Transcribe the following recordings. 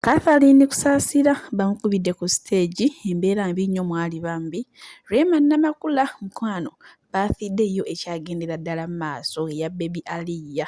Catherine kusaasira bamukubide ku stage embeera mbi nnyo mwali bambi rema namakula mukwano birthday yo ekyagendera ddala mu maaso eya baby Aliya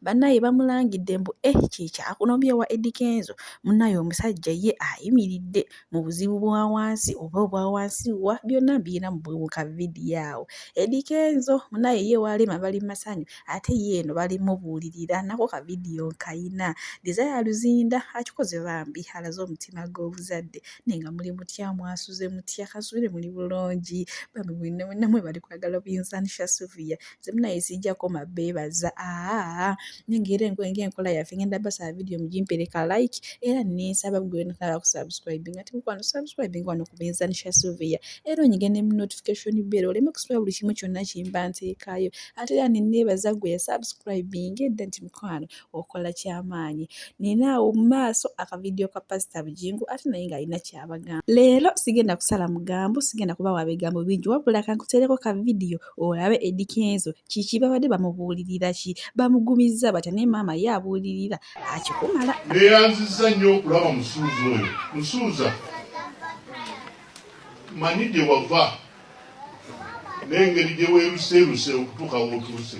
bannaye bamulangidde mbu kyekyakunomye wa Eddy Kenzo munnaye omusajja ye ayimiridde mu buzibu bwa wansi oba obwa wansi wa byonna mbiyina mu kavidiyo awo. Eddy Kenzo munnaye ye walema bali masanyu ate ye eno balimubuulirira nako kavidiyo nkayina Desire Luzinda akikoze bambi alaze omutima gw'obuzadde nenga muli mutya mwasuze mutya kasubire muli bulungi bambi mwenna mwe bali kwagala buyinza anishasuvia zemunaye sijjako mabeebaza nengera enkola yaffe ngenda basaba video mugimpereka like era nensaba gwe nataba ku subscribing ati mukwano subscribing wano ku buyinza anishasuvia era onyigende mu notification bell oleme kusubira buli kimu kyonna kimba nteekayo ate era nenneebaza gwe ya subscribing edda nti mukwano okola kyamaanyi ninaawo mu maaso akavidiyo ka pasita Bujingu ate naye ng'alina kyabagamba. Leero sigenda kusala mugambo, sigenda kubawa bigambo bingi wabula kankuteereko ka vidiyo olabe Eddy Kenzo kiki babadde bamubuulirira ki bamugumiza batya ne maama ye abuulirira akikumala. Neeyanzizza nnyo okulaba musuuza oyo. Musuuza manyi gye wava n'engeri gye weeruseeruse okutuuka w'otuuse.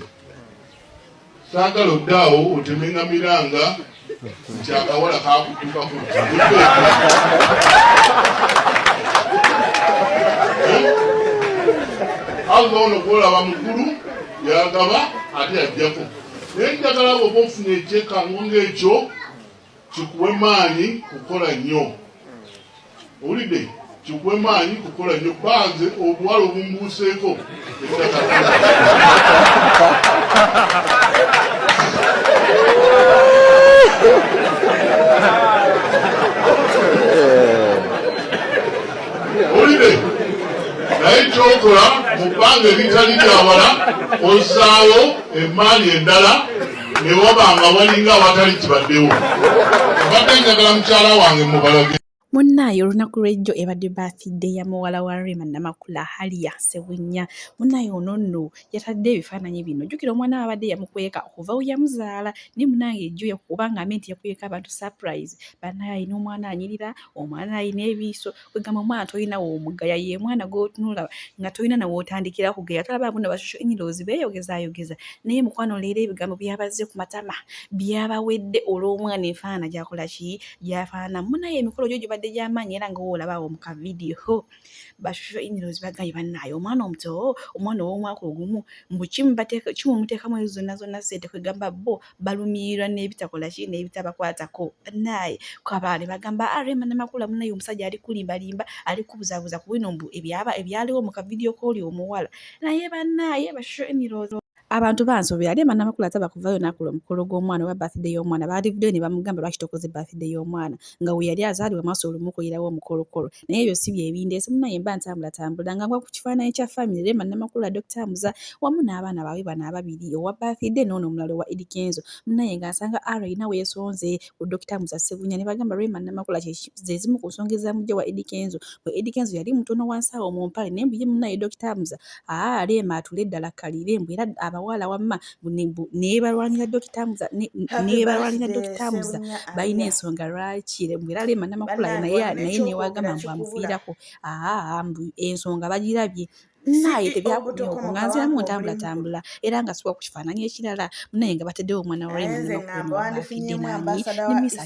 Saagala oddaawo otemengamiranga nti akawala kakutukako alga ono kwolaba mukulu yagaba ate yajjako naye njagala bwoba ofuna ekyekango ng'ekyo kikuwe maanyi kukola nnyo. Owulidde kikuwe maanyi kukola nnyo banze obuwala obumbuuseeko Olide naye kyokola mu bbanga eritali lyawala ozzaawo emaali endala ne wabanga walinga awatali kibaddewo. Abadde njagala mukyala wange mubalage. Munnaye olunaku lw'ejjo ebadde birthday ya muwala wa Rema namakula Aliya Sewunya munnaye ono nno yatadde ebifaananyi bino jjukira omwana abadde yamukweka okuva we yamuzaala ne munnange ejjo yakubanga amenti yakweka abantu surprise bannaye alina omwana anyirira omwana alina ebiiso kwegamba omwana tolina woomugaya ye mwana gw'otunula nga tolina nawootandikira kugeya tolaba buno basosho inyirozi beeyogezayogeza naye mukwano leero ebigambo byabazze ku matama byabawedde olw'omwana enfaana gyakola ki gyafaana munnaye emikolo gyo badde gy'amaanyi era nga woolabawo mu kavidiyo bashosho inyirozi bagambye bannaye omwana omuto omwana ow'omwaka ogumu mbu kimumuteekamu ezo zonna sente kwegamba bo balumirirwa n'ebitakola ki n'ebitabakwatako bannaye kwabaale bagamba Rema namakula munnaye omusajja ali kulimbalimba ali kubuzaabuza ku bino mbu ebyaliwo mu kavidiyo k'oli omuwala naye bannaye bashosho inyirozi abantu bansobera Rema namakula ataba kuvayo nakula omukolo gw'omwana oba birthday y'omwana baalivudeyo ne bamugamba lwaki tokoze birthday y'omwana nga we yali azaalibwa maaso olumukolerawo omukolokolo naye ebyo si bye bindeese munnaye mba ntambulatambula nga ngwa ku kifaananyi kya family Rema namakula Dr. Muza wamu n'abaana baabwe bano ababiri owa birthday n'ono omulala owa Eddy Kenzo munnaye ng'asanga alina weesonze ku Dr. Muza Ssebunya ne bagamba Rema namakula ze zimu ku nsonga ezamujja wa Eddy Kenzo bwe Eddy Kenzo yali mutono wansi awo mu mpale naye mbuye munnaye Dr. Muza Rema atule eddala kalire mbu era abawala wamma neebalwanira Dr. Muza balina ensonga lwaki era Rema namakula naye newagamba mbu amufiirako mbu ensonga bagirabye naye tebyakumyoko nga nziramu ntambulatambula era nga siwa ku kifaananyi ekirala munaye nga bateddewo omwana wa Rema namakula nani nemisa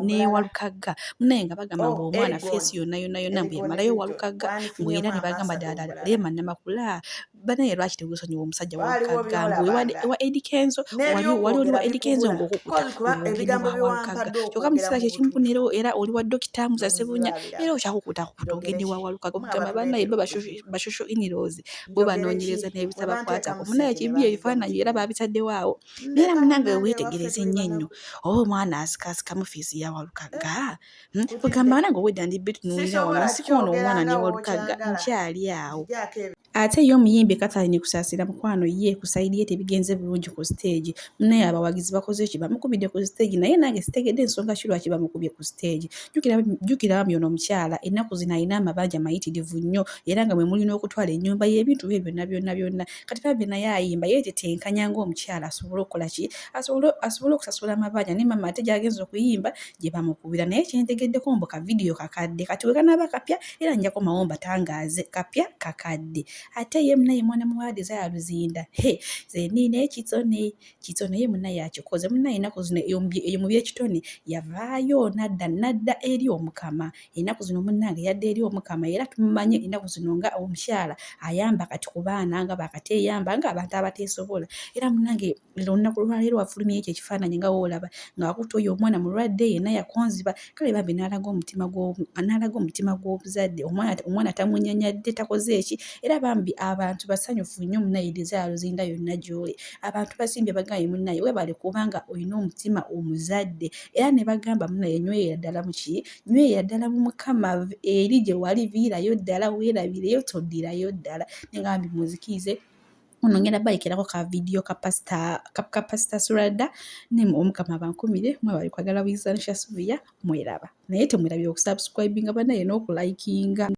newalukagga munaye nga bagamba mbu omwana feesi yonna mbu yamalayo walukagga mbu era ne bagamba ddala Rema namakula banaye lwaki tegusonyiwa omusajja walukagga mbu ewa Eddy Kenzo wali oli wa Eddy Kenzo ng'okukutta kyokka mu kiseera kyekimu era oli wa Dr. Muza Ssebunya era okyakukuta ogende wa walukagga okugamba banaye bo bashosho inyirozi bo banoonyereza n'ebitabakwatako munaye kibi ebifaananyi era babitaddewo awo naye munange weetegereze nnyo omwana asikaasikamu feesi ya walukagga kugamba nange owedda ndibbe tunuulira wano nsiko ono omwana ne walukagga nkyali awo ate ye omuyimbi Catherine kusaasira mukwano ye ku sayidi ye tebigenze bulungi ku stage munaye abawagizi bakoze ki bamukubide ku stage naye nange sitegedde ensonga ki lwaki bamukubye ku stage jjukira bambi ono omukyala ennaku zino alina amabanja mayitirivu nnyo era nga mwe mulina okutwala ennyo ennyumba y'ebintu bye byonna kati bambi naye ayimba yeetetenkanya ng'omukyala asobole okukola ki asobole okusasula amabanja ne mama ate gy'agenza okuyimba gye bamukubira naye kyentegeddeko mbu kavidiyo kakadde kati we kanaaba kapya era njako mawomba tangaaze kapya kakadde ate ye munaye mwana muwala Desire Luzinda ze nniina ekitone ye munaye akikoze munaye ennaku zino eyo mu by'ekitone yavaayo nadda eri omukama ennaku zino munnange yadda eri omukama era tumumanye ennaku zino nga omukyala ayamba kati ku baana nga bakateeyamba nga abantu abateesobola era munnange olunaku lwaleero wafulumya ekyo ekifaananyi nga woolaba ng'akutte oyo omwana mulwadde yenna yakonziba kale bambi n'alaga omutima gw'obuzadde omwana tamunyanyadde takoze eki era bambi abantu basanyufu nnyo munaye Desire Luzinda yonna gy'oli abantu basimbye bagambye munaye webale kubanga olina omutima omuzadde era ne bagamba munaye nywera ddala muki nywera ddala mu mukama eri gye wali viirayo ddala weerabireyo toddirayo ddala negambi muzikirize ono ngenda bayikirako ka vidiyo ka pasita Surada ne omukama bankumire mwebali kwagala buyinza anishasuvia mweraba naye temwerabye okusubscribinga banaye n'okulayikinga